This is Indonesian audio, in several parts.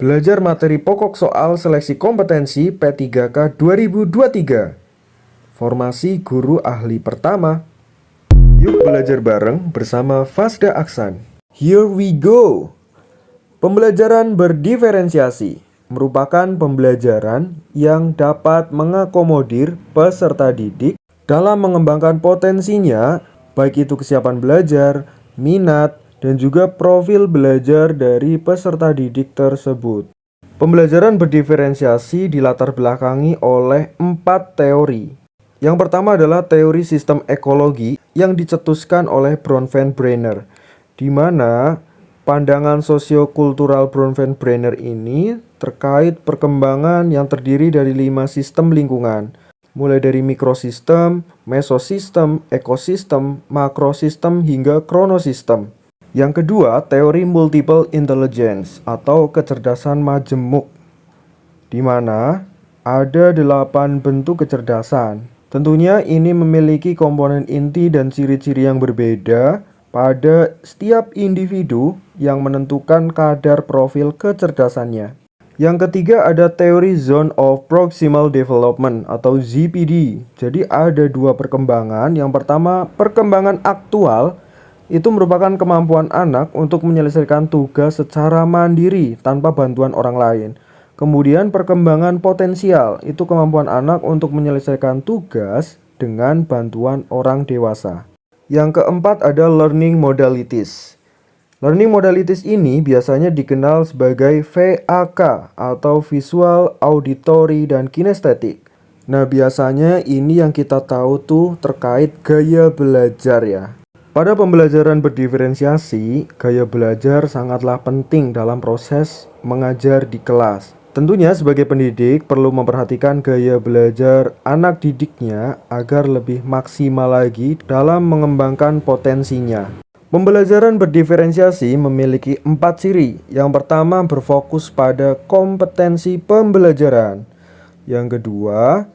Belajar materi pokok soal seleksi kompetensi P3K 2023. Formasi guru ahli pertama. Yuk belajar bareng bersama Fasda Aksan. Here we go. Pembelajaran berdiferensiasi merupakan pembelajaran yang dapat mengakomodir peserta didik dalam mengembangkan potensinya, baik itu kesiapan belajar, minat, dan juga profil belajar dari peserta didik tersebut. Pembelajaran berdiferensiasi dilatar belakangi oleh 4 teori. Yang pertama adalah teori sistem ekologi yang dicetuskan oleh Bronfenbrenner, di mana pandangan sosiokultural Bronfenbrenner ini terkait perkembangan yang terdiri dari 5 sistem lingkungan, mulai dari mikrosistem, mesosistem, ekosistem, makrosistem, hingga kronosistem. Yang kedua, teori multiple intelligence atau kecerdasan majemuk, di mana ada 8 bentuk kecerdasan. Tentunya ini memiliki komponen inti dan ciri-ciri yang berbeda pada setiap individu yang menentukan kadar profil kecerdasannya. Yang ketiga ada teori Zone of Proximal Development atau ZPD. Jadi ada 2 perkembangan. Yang pertama, perkembangan aktual itu merupakan kemampuan anak untuk menyelesaikan tugas secara mandiri tanpa bantuan orang lain. Kemudian perkembangan potensial itu kemampuan anak untuk menyelesaikan tugas dengan bantuan orang dewasa. Yang keempat ada learning modalities. Learning modalities ini biasanya dikenal sebagai VAK atau visual, auditory, dan kinestetik. Nah, biasanya ini yang kita tahu tuh terkait gaya belajar ya. Pada pembelajaran berdiferensiasi, gaya belajar sangatlah penting dalam proses mengajar di kelas. Tentunya sebagai pendidik perlu memperhatikan gaya belajar anak didiknya agar lebih maksimal lagi dalam mengembangkan potensinya. Pembelajaran berdiferensiasi memiliki 4 ciri. Yang pertama berfokus pada kompetensi pembelajaran. Yang kedua,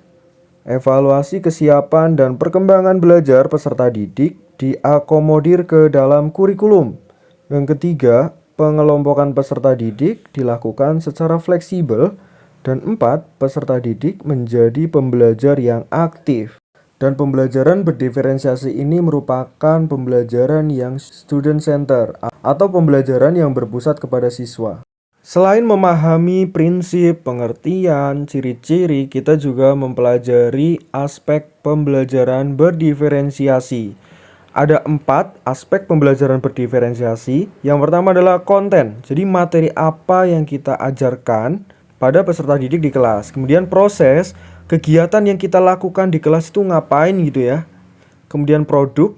evaluasi kesiapan dan perkembangan belajar peserta didik diakomodir ke dalam kurikulum. Yang ketiga, pengelompokan peserta didik dilakukan secara fleksibel. Dan 4, peserta didik menjadi pembelajar yang aktif. Dan pembelajaran berdiferensiasi ini merupakan pembelajaran yang student center atau pembelajaran yang berpusat kepada siswa. Selain memahami prinsip, pengertian, ciri-ciri, kita juga mempelajari aspek pembelajaran berdiferensiasi. Ada 4 aspek pembelajaran berdiferensiasi. Yang pertama adalah konten. Jadi materi apa yang kita ajarkan pada peserta didik di kelas. Kemudian proses, kegiatan yang kita lakukan di kelas itu ngapain gitu ya. Kemudian produk,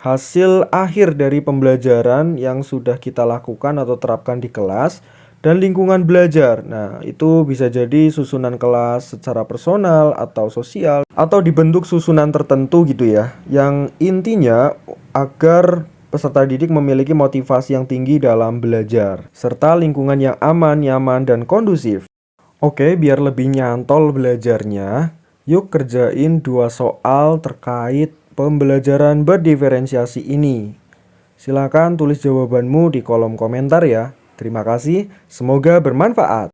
hasil akhir dari pembelajaran yang sudah kita lakukan atau terapkan di kelas. Dan lingkungan belajar. Nah, itu bisa jadi susunan kelas secara personal atau sosial atau dibentuk susunan tertentu gitu ya. Yang intinya agar peserta didik memiliki motivasi yang tinggi dalam belajar serta lingkungan yang aman, nyaman, dan kondusif. Oke, biar lebih nyantol belajarnya, yuk kerjain 2 soal terkait pembelajaran berdiferensiasi ini. Silakan tulis jawabanmu di kolom komentar ya. Terima kasih, semoga bermanfaat.